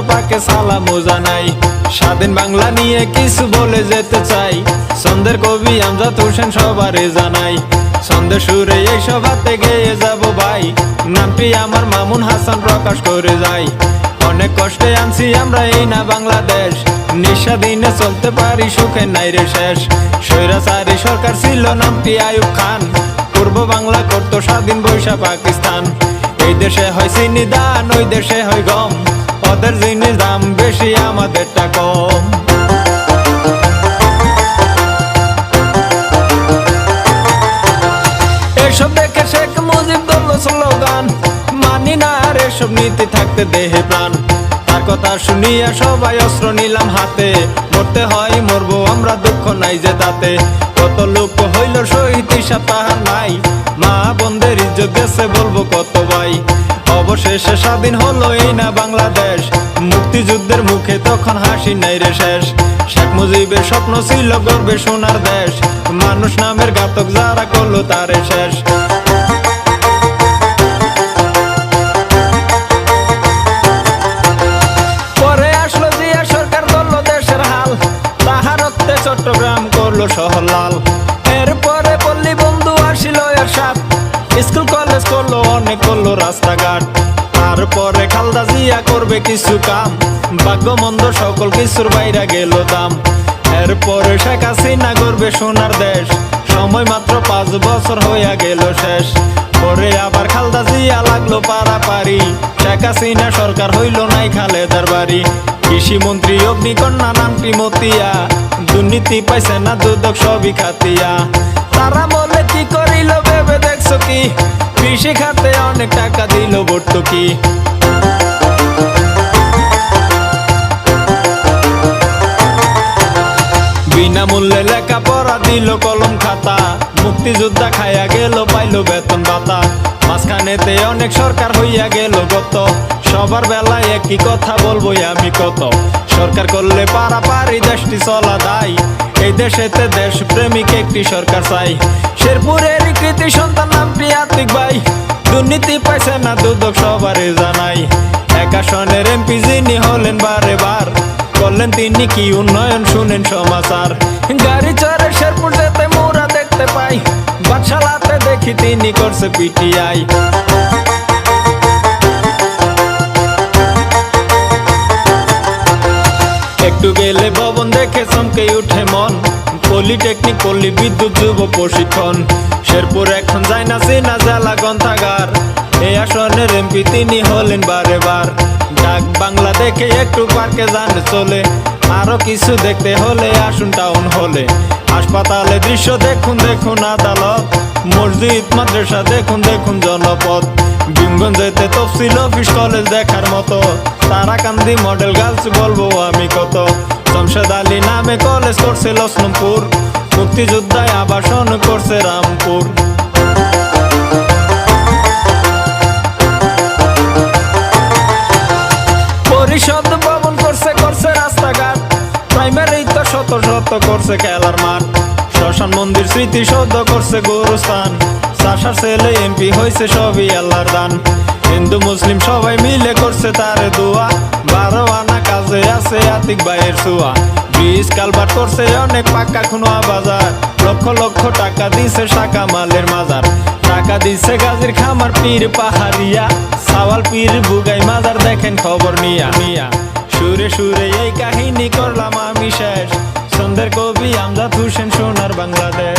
পাকে সালাম জানাই। স্বাধীন বাংলা নিয়ে কিছু বলে যেতে চাই, ছন্দের কবি আমজাদ হোসেন সবারে জানাই। ছন্দের সুরে এই সভাতে গেয়ে যাব ভাই, নামটি আমার মামুন হাসান প্রকাশ করে যাই। অনেক কষ্টে আনছি আমরা এই না বাংলাদেশ, নিঃস্বাধীনে চলতে পারি সুখে নাই রে শেষ। স্বৈরাচারী সরকার ছিল নামটি আইয়ুব খান, পূর্ব বাংলা করতো স্বাধীন বৈশা পাকিস্তান। এই দেশে হয় চিনি দান, ওই দেশে হয় গম, ওদের জিনিস দাম বেশি আমাদেরটা কম। এসব দেখে শেখ মুজিব দল স্লোগান, মানি না আর এসব নীতি থাকতে দেহে প্রাণ। তার কথা শুনিয়া সবাই অস্ত্র নিলাম হাতে, মরতে হয় মরবো আমরা দুঃখ নাই যে তাতে। কত লোক হইল শহীদ হিসাব তাহার নাই, মা বোনদের ইজ্জত গেছে বলবো কত ভাই। অবশেষে স্বাধীন হলো এই না বাংলাদেশ, মুক্তিযুদ্ধের মুখে তখন হাসি নাই রে শেষ। শেখ মুজিবের স্বপ্ন ছিল গর্বে সোনার দেশ, মানুষ নামের ঘাতক যারা করলো তারে শেষ। পরে আসলো জিয়া সরকার, ধরলো দেশের হাল, তাহার রক্তে চট্টগ্রাম করলো শহর লাল। এরপরে পল্লী বন্ধু আসিল এরশাদ, স্কুল কলেজ করলো অনেক, করলো রাস্তাঘাট। তারপরে খালদা জিয়া করবে কিছু কাম, ভাগ্য মন্দ সকল কিছুর বাইরে গেল দাম। এরপরে শেখ হাসিনা করবে সোনার দেশ, সময় মাত্র 5 বছর হইয়া গেল শেষ। পরে আবার খালদা জিয়া লাগলো পারাপারি, শেখ হাসিনা সরকার হইল নাই খালেদার বাড়ি। কৃষি মন্ত্রী অগ্নিকন্যা নামটি মতিয়া, দুর্নীতি পাইছে না দুদক সবই খাতিয়া। তারা বলে কি করিল ভেবে দেখছো কি, কৃষি খাতে অনেক টাকা দিল ভর্তুকি। বিনামূল্যে লেখাপড়া দিল কলম খাতা, মুক্তিযোদ্ধা খাইয়া গেল পাইল বেতন ভাতা। মাঝখানেতে অনেক সরকার হইয়া গেল গত, সবার বেলায় একই কথা বলবো আমি কত। সরকার করলে পারাপারি দেশটি চলা দায়, এই দেশেতে দেশ প্রেমিক একটি সরকার চাই। শেরপুরের কৃতি সন্তান নামটি আতিক ভাই, দুর্নীতি পাইছে না দুদক সবারে জানাই। এক আসনের এমপি যিনি হলেন বারে বার, করলেন তিনি কি উন্নয়ন শুনেন সমাচার। গাড়ি চড়ে শেরপুর যেতে মোরা দেখতে পাই, বাদশালাতে দেখি তিনি করছে পিটিআই। একটু গেলে ভবন দেখে চমকে উঠে মন, পলিটেকনিক পল্লী বিদ্যুৎ যুব প্রশিক্ষণ। শেরপুর এখন যায় না চেনা জেলা গ্রন্থাগার, এই আসনের এমপি তিনি হলেন বারে বার। ডাক বাংলা দেখে একটু পার্কে যান চলে, আরো কিছু দেখতে হলে আসুন টাউন হলে। হাসপাতালে দৃশ্য দেখুন দেখুন আদালত, মসজিদ মাদ্রাসা দেখুন দেখুন জনপদ। ভীমগঞ্জেতে তফসিল অফিস কলেজ দেখার মতো, তারাকান্দি মডেল গার্লস বলবো আমি কত। শমশেদ আলী নামে কলেজ করছে লক্ষ্মণপুর, মুক্তিযোদ্ধায় আবাসন করছে রামপুর। পরিষদ ভবন করছে করছে রাস্তাঘাট, প্রাইমারি তো শত শত করছে খেলার মাঠ। শ্মশান মন্দির স্মৃতিসৌধ করছে গুরুস্থান, চাষার ছেলে এমপি হয়েছে সবই আল্লাহর দান। হিন্দু মুসলিম সবাই মিলে করছে তারে দোয়া, 12 আনা কাজে আছে আতিক ভাইয়ের ছোঁয়া। ব্রিজ কালভার্ট করছে অনেক পাক্কা খুনোয়া বাজার, লক্ষ লক্ষ টাকা দিছে শাকা মালের মাজার। টাকা দিছে গাজীর খামার পীর পাহাড়িয়া, সাওয়াল পীর বুগাই মাজার দেখেন খবর নিয়া নিয়া। সুরে সুরে এই কাহিনী করলাম আমি শেষ, ছন্দের কবি আমজাদ হোসেন সোনার বাংলাদেশ।